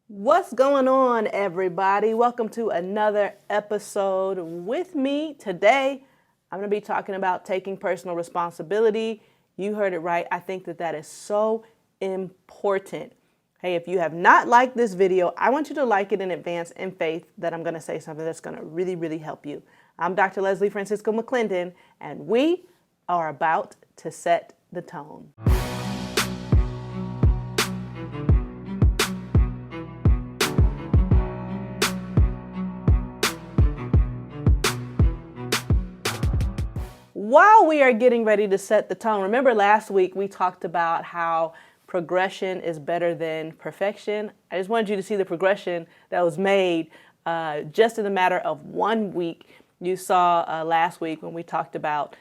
What's going on, everybody? Welcome to another episode with me. Today, I'm going to be talking about taking personal responsibility. You heard it right. I think that is so important. Hey, if you have not liked this video, I want you to like it in advance in faith that I'm going to say something that's going to really help you. I'm Dr. Leslie Francisco McClendon, and we are about to set the tone. While we are getting ready to set the tone, remember last week we talked about how progression is better than perfection. I just wanted you to see the progression that was made just in a matter of 1 week. You saw last week when we talked about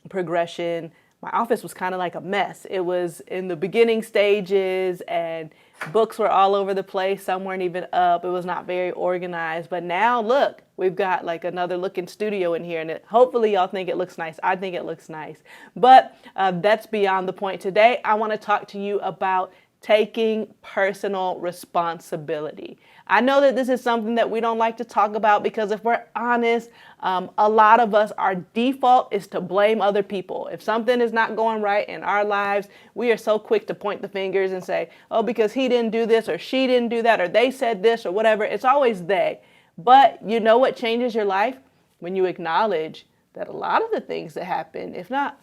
progression. My office was kind of like a mess. It was in the beginning stages and books were all over the place. Some weren't even up. It was not very organized. But now look, we've got like another looking studio in here, and hopefully y'all think it looks nice. I think it looks nice. But that's beyond the point. Today, I want to talk to you about taking personal responsibility. I know that this is something that we don't like to talk about because if we're honest, a lot of us, our default is to blame other people. If something is not going right in our lives, we are so quick to point the fingers and say, oh, because he didn't do this or she didn't do that or they said this or whatever. It's always they. But you know what changes your life? When you acknowledge that a lot of the things that happen, if not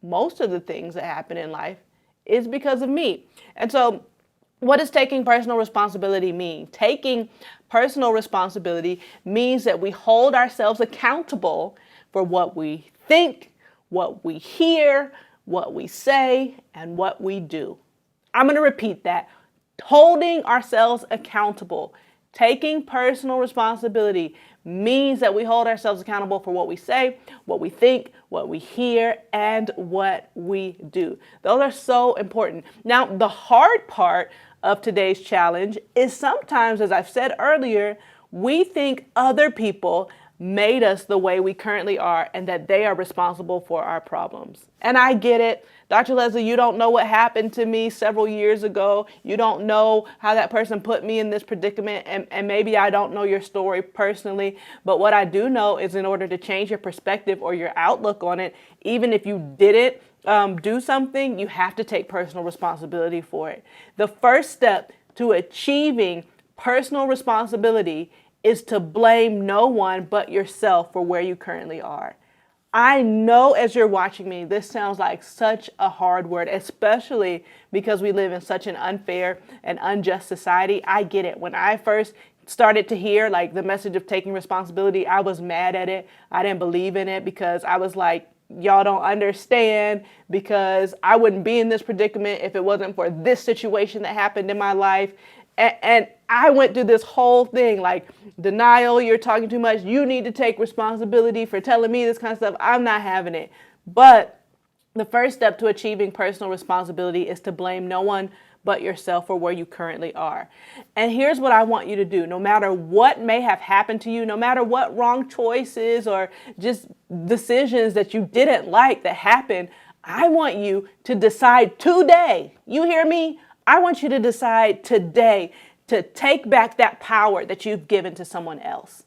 most of the things that happen in life, is because of me. And so what does taking personal responsibility mean? Taking personal responsibility means that we hold ourselves accountable for what we think, what we hear, what we say, and what we do. I'm going to repeat that. Holding ourselves accountable. Taking personal responsibility means that we hold ourselves accountable for what we say, what we think, what we hear, and what we do. Those are so important. Now, the hard part of today's challenge is sometimes, as I've said earlier, we think other people made us the way we currently are and that they are responsible for our problems. And I get it. Dr. Leslie, you don't know what happened to me several years ago. You don't know how that person put me in this predicament. And maybe I don't know your story personally. But what I do know is in order to change your perspective or your outlook on it, even if you didn't do something, you have to take personal responsibility for it. The first step to achieving personal responsibility is to blame no one but yourself for where you currently are. I know as you're watching me, this sounds like such a hard word, especially because we live in such an unfair and unjust society. I get it. When I first started to hear like the message of taking responsibility, I was mad at it. I didn't believe in it because I was like, y'all don't understand, because I wouldn't be in this predicament if it wasn't for this situation that happened in my life. And I went through this whole thing like denial. You're talking too much. You need to take responsibility for telling me this kind of stuff. I'm not having it. But the first step to achieving personal responsibility is to blame no one but yourself for where you currently are. And here's what I want you to do. No matter what may have happened to you, no matter what wrong choices or just decisions that you didn't like that happened, I want you to decide today. You hear me? I want you to decide today to take back that power that you've given to someone else.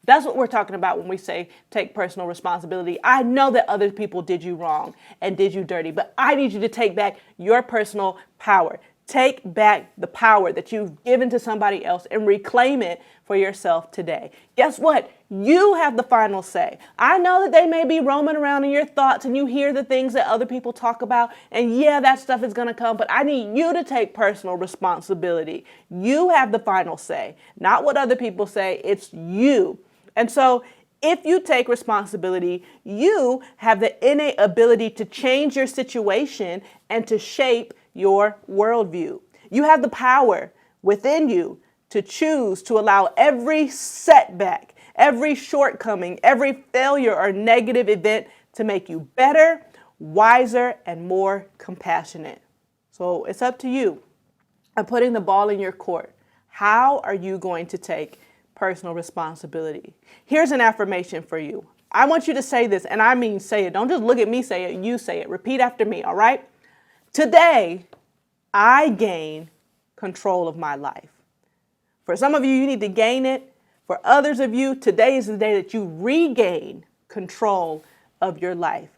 That's what we're talking about when we say take personal responsibility. I know that other people did you wrong and did you dirty, but I need you to take back your personal power. Take back the power that you've given to somebody else and reclaim it for yourself today. Guess what? You have the final say. I know that they may be roaming around in your thoughts and you hear the things that other people talk about. And yeah, that stuff is going to come, but I need you to take personal responsibility. You have the final say, not what other people say. It's you. And so if you take responsibility, you have the innate ability to change your situation and to shape your worldview. You have the power within you to choose to allow every setback, every shortcoming, every failure or negative event to make you better, wiser, and more compassionate. So it's up to you. I'm putting the ball in your court. How are you going to take personal responsibility? Here's an affirmation for you. I want you to say this, and I mean say it. Don't just look at me say it. You say it. Repeat after me, all right? Today, I gain control of my life. For some of you, you need to gain it. For others of you, today is the day that you regain control of your life.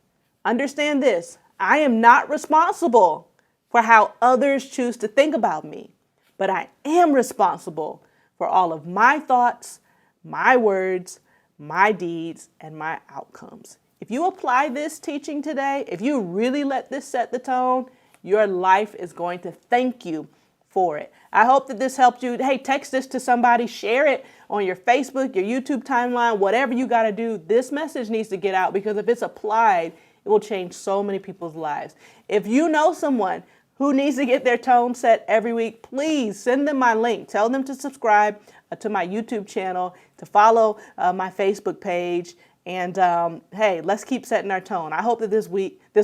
Understand this, I am not responsible for how others choose to think about me, but I am responsible for all of my thoughts, my words, my deeds, and my outcomes. If you apply this teaching today, if you really let this set the tone, your life is going to thank you for it. I hope that this helped you. Hey, text this to somebody, share it on your Facebook, your YouTube timeline, whatever you got to do. This message needs to get out because if it's applied, it will change so many people's lives. If you know someone who needs to get their tone set every week, please send them my link. Tell them to subscribe to my YouTube channel, to follow my Facebook page. And hey, let's keep setting our tone. I hope that this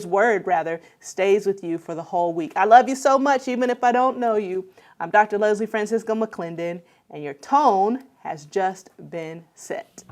word stays with you for the whole week. I love you so much, even if I don't know you. I'm Dr. Leslie Francisco McClendon, and your tone has just been set.